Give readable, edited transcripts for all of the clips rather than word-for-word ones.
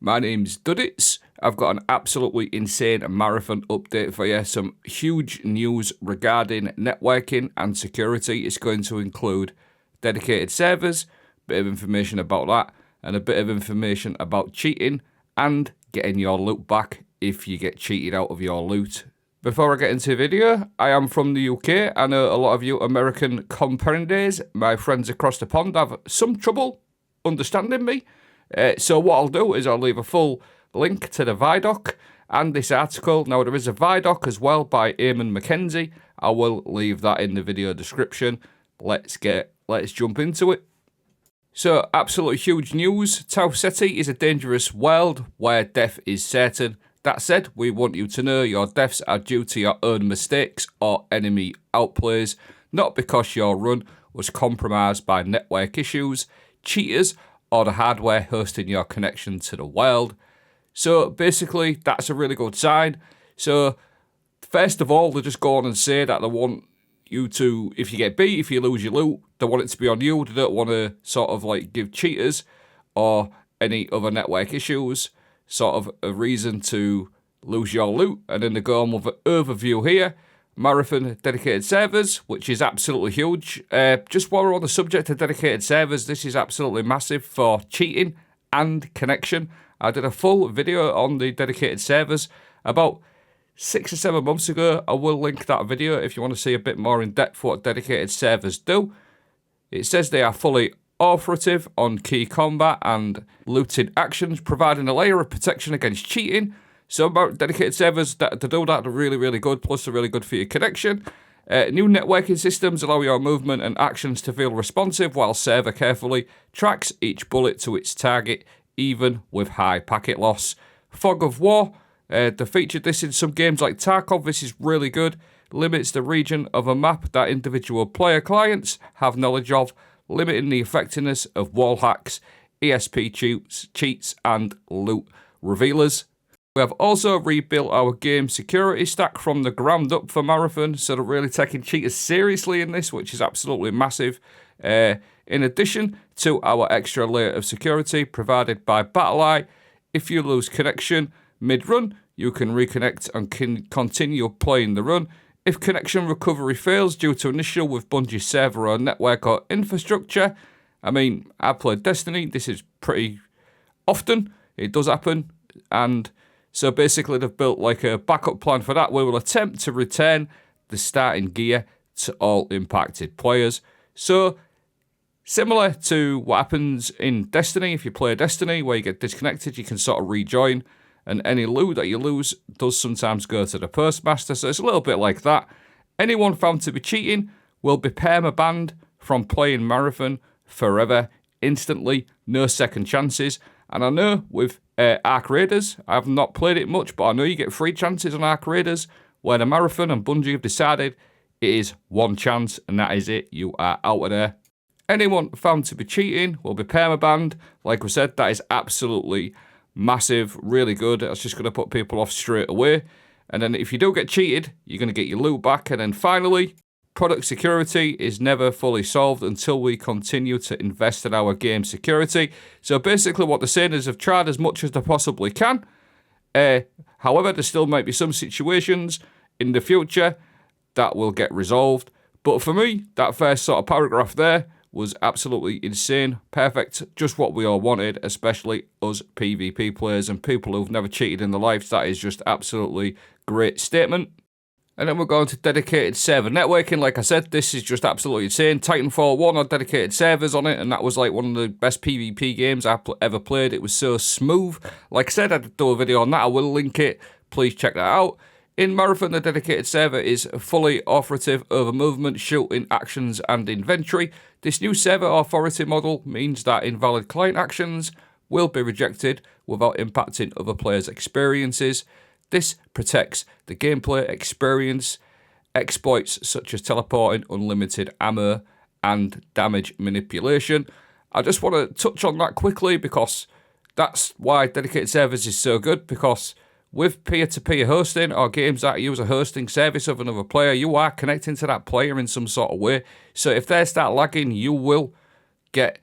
My name's Duddits. I've got an absolutely insane marathon update for you. Some huge news regarding networking and security. It's going to include dedicated servers, a bit of information about that, and a bit of information about cheating and getting your loot back if you get cheated out of your loot. Before I get into the video, I am from the UK. I know a lot of you American comprendes, my friends across the pond, have some trouble understanding me. So what I'll do is I'll leave a full link to the Vidoc and this article. Now there is a Vidoc as well by Eamon Mackenzie. I will leave that in the video description. Let's jump into it. So absolutely huge news. Tau Ceti is a dangerous world where death is certain. That said, we want you to know your deaths are due to your own mistakes or enemy outplays, not because your run was compromised by network issues, cheaters, or the hardware hosting your connection to the world. So basically, that's a really good sign. So first of all, they just go on and say that they want you to, if you get beat, if you lose your loot, they want it to be on you. They don't want to sort of like give cheaters or any other network issues sort of a reason to lose your loot. And then they go on with an overview here. Marathon dedicated servers, which is absolutely huge. Just while we're on the subject of dedicated servers, this is absolutely massive for cheating and connection. I did a full video on the dedicated servers about 6 or 7 months ago. I will link that video if you want to see a bit more in depth what dedicated servers do. It says they are fully authoritative on key combat and looting actions, providing a layer of protection against cheating. So dedicated servers that do that are really, really good, plus they're really good for your connection. New networking systems allow your movement and actions to feel responsive, while server carefully tracks each bullet to its target, even with high packet loss. Fog of War, they featured this in some games like Tarkov. This is really good. Limits the region of a map that individual player clients have knowledge of, limiting the effectiveness of wall hacks, ESP cheats, and loot revealers. We have also rebuilt our game security stack from the ground up for Marathon, so they're really taking cheaters seriously in this, which is absolutely massive. In addition to our extra layer of security provided by BattleEye, if you lose connection mid-run, you can reconnect and continue playing the run. If connection recovery fails due to an issue with Bungie server or network or infrastructure, I mean, I played Destiny, this is pretty often, it does happen, and so basically they've built like a backup plan for that. We will attempt to return the starting gear to all impacted players. So similar to what happens in Destiny, if you play Destiny where you get disconnected, you can sort of rejoin, and any loot that you lose does sometimes go to the postmaster. So it's a little bit like that. Anyone found to be cheating will be perma-banned from playing Marathon forever, instantly, no second chances. And I know with Arc Raiders, I've not played it much, but I know you get 3 chances on Arc Raiders, where the Marathon and Bungie have decided it is 1 chance, and that is it. You are out of there. Anyone found to be cheating will be perma-banned. Like we said, that is absolutely massive, really good. That's just going to put people off straight away. And then if you do get cheated, you're going to get your loot back. And then finally, product security is never fully solved until we continue to invest in our game security. So basically what they're saying is they've tried as much as they possibly can. However, there still might be some situations in the future that will get resolved. But for me, that first sort of paragraph there was absolutely insane. Perfect. Just what we all wanted, especially us PvP players and people who've never cheated in their lives. That is just absolutely great statement. And then we're going to dedicated server networking. Like I said, this is just absolutely insane. Titanfall 1 had dedicated servers on it, and that was like one of the best PvP games I've ever played. It was so smooth. Like I said, I did do a video on that. I will link it. Please check that out. In Marathon, the dedicated server is fully authoritative over movement, shooting, actions, and inventory. This new server authority model means that invalid client actions will be rejected without impacting other players' experiences. This protects the gameplay experience. Exploits such as teleporting, unlimited ammo, and damage manipulation. I just want to touch on that quickly because that's why dedicated servers is so good, because with peer-to-peer hosting or games that use a hosting service of another player, you are connecting to that player in some sort of way. So if they start lagging, you will get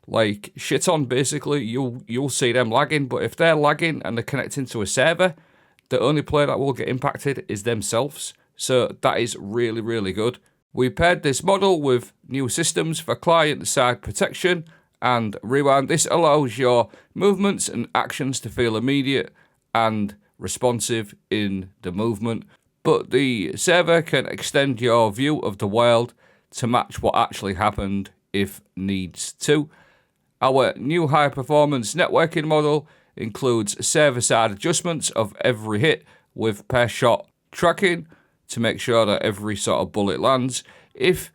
like shit on, basically, you'll see them lagging. But if they're lagging and they're connecting to a server, the only player that will get impacted is themselves. So that is really, really good. We paired this model with new systems for client-side protection and rewind. This allows your movements and actions to feel immediate and responsive in the movement, but the server can extend your view of the world to match what actually happened if needs to. Our new high-performance networking model includes server-side adjustments of every hit with per-shot tracking to make sure that every sort of bullet lands. If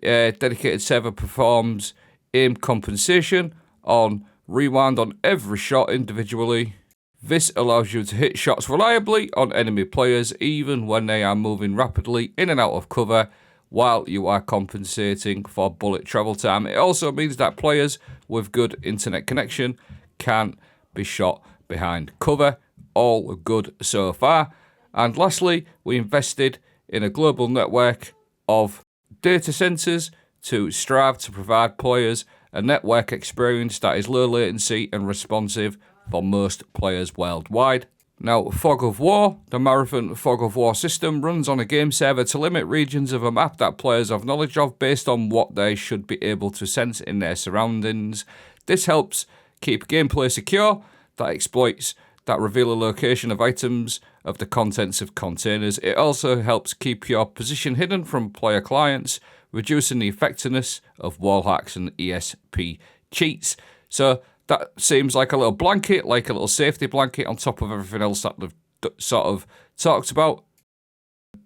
a dedicated server performs aim compensation on rewind on every shot individually, this allows you to hit shots reliably on enemy players even when they are moving rapidly in and out of cover while you are compensating for bullet travel time. It also means that players with good internet connection can be shot behind cover. All good so far. And lastly, we invested in a global network of data centers to strive to provide players a network experience that is low latency and responsive for most players worldwide. Now, Fog of War, the Marathon Fog of War system runs on a game server to limit regions of a map that players have knowledge of based on what they should be able to sense in their surroundings. This helps keep gameplay secure, that exploits that reveal a location of items of the contents of containers. It also helps keep your position hidden from player clients, reducing the effectiveness of wall hacks and ESP cheats. So that seems like a little blanket, like a little safety blanket on top of everything else that they've sort of talked about.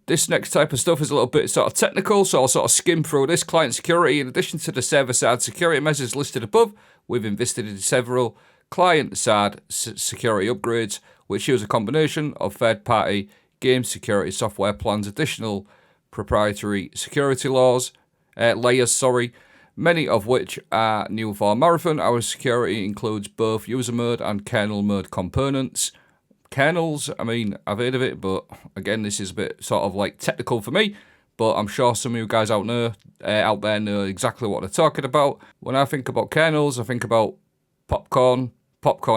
This next type of stuff is a little bit sort of technical, so I'll sort of skim through this. Client security. In addition to the server-side security measures listed above, we've invested in several client-side security upgrades, which use a combination of third-party game security software plans, additional proprietary security layers, many of which are new for Marathon. Our security includes both user mode and kernel mode components. Kernels, I mean, I've heard of it, but again, this is a bit sort of like technical for me, but I'm sure some of you guys out there know exactly what they're talking about. When I think about kernels, I think about popcorn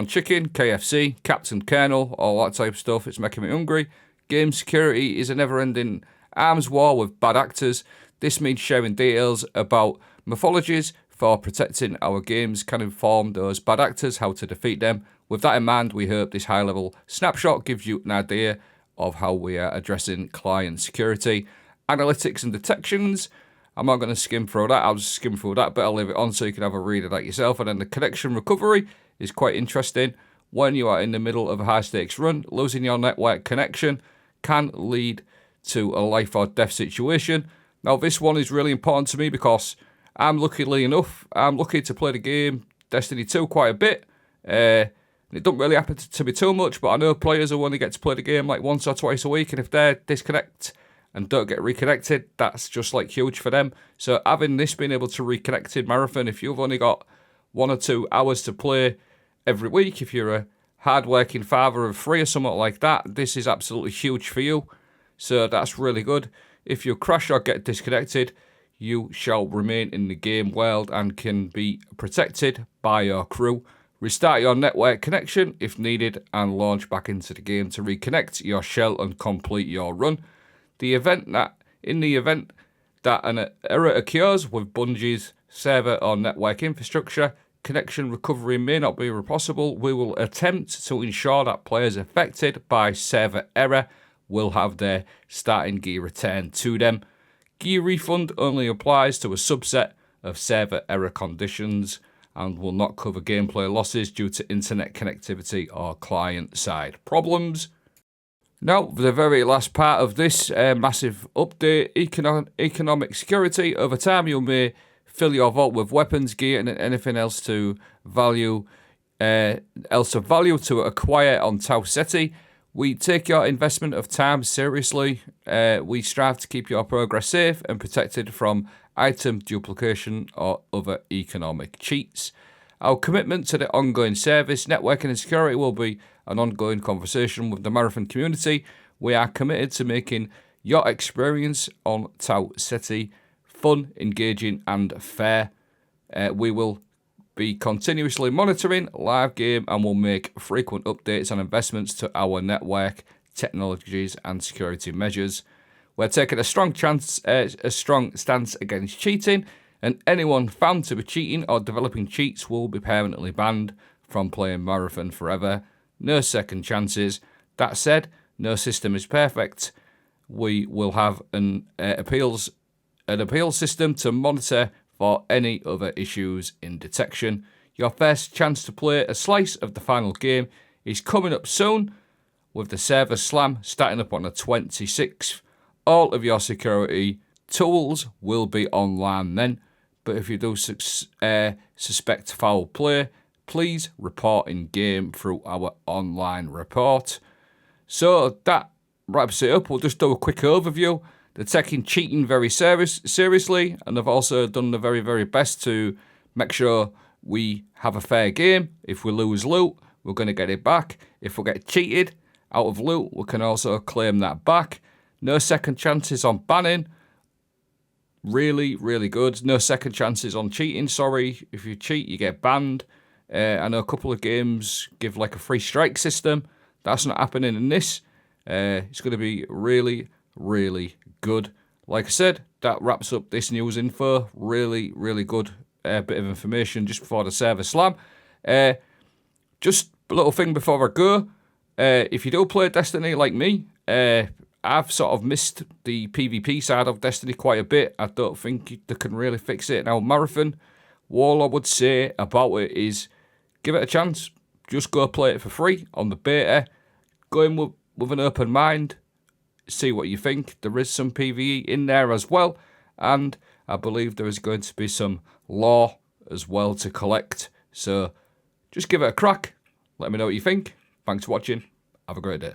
chicken, KFC, Captain Kernel, all that type of stuff. It's making me hungry. Game security is a never-ending arms war with bad actors. This means sharing details about mythologies for protecting our games can inform those bad actors how to defeat them. With that in mind, we hope this high-level snapshot gives you an idea of how we are addressing client security. Analytics and detections. I'm not going to skim through that. I'll just skim through that, but I'll leave it on so you can have a read of that yourself. And then the connection recovery is quite interesting. When you are in the middle of a high-stakes run, losing your network connection can lead to a life or death situation. Now, this one is really important to me because I'm lucky to play the game Destiny 2 quite a bit. It don't really happen to me too much, but I know players who only get to play the game like once or twice a week, and if they disconnect and don't get reconnected, that's just like huge for them. So having this being able to reconnect in Marathon, if you've only got 1 or 2 hours to play every week, if you're a hard-working father of 3 or something like that, this is absolutely huge for you. So that's really good. If you crash or get disconnected, you shall remain in the game world and can be protected by your crew. Restart your network connection if needed and launch back into the game to reconnect your shell and complete your run. In the event that an error occurs with Bungie's server or network infrastructure, connection recovery may not be possible. We will attempt to ensure that players affected by server error will have their starting gear returned to them. Gear refund only applies to a subset of server error conditions and will not cover gameplay losses due to internet connectivity or client-side problems. Now, the very last part of this massive update, economic security. Over time, you may fill your vault with weapons, gear, and anything else of value to acquire on Tau Ceti. We take your investment of time seriously. We strive to keep your progress safe and protected from item duplication or other economic cheats. Our commitment to the ongoing service, networking and security will be an ongoing conversation with the Marathon community. We are committed to making your experience on Tau Ceti fun, engaging and fair. We will be continuously monitoring live game and will make frequent updates on investments to our network, technologies and security measures. We're taking a strong stance against cheating, and anyone found to be cheating or developing cheats will be permanently banned from playing Marathon forever. No second chances. That said, no system is perfect. We will have an appeal system to monitor for any other issues in detection. Your first chance to play a slice of the final game is coming up soon, with the server slam starting up on the 26th. All of your security tools will be online then, but if you do suspect foul play, please report in game through our online report. So that wraps it up. We'll just do a quick overview. They're taking cheating very seriously, and they've also done the very, very best to make sure we have a fair game. If we lose loot, we're going to get it back. If we get cheated out of loot, we can also claim that back. No second chances on banning. Really, really good. No second chances on cheating. Sorry, if you cheat, you get banned. I know a couple of games give like a free strike system. That's not happening in this. It's going to be really, really good. Like I said, that wraps up this news info. Really, really good bit of information just before the server slam. Just a little thing before I go. If you do play Destiny like me, I've sort of missed the PvP side of Destiny quite a bit. I don't think they can really fix it. Now, Marathon, all I would say about it is give it a chance. Just go play it for free on the beta. Go in with an open mind. See what you think. There is some PvE in there as well. And I believe there is going to be some lore as well to collect. So just give it a crack. Let me know what you think. Thanks for watching. Have a great day.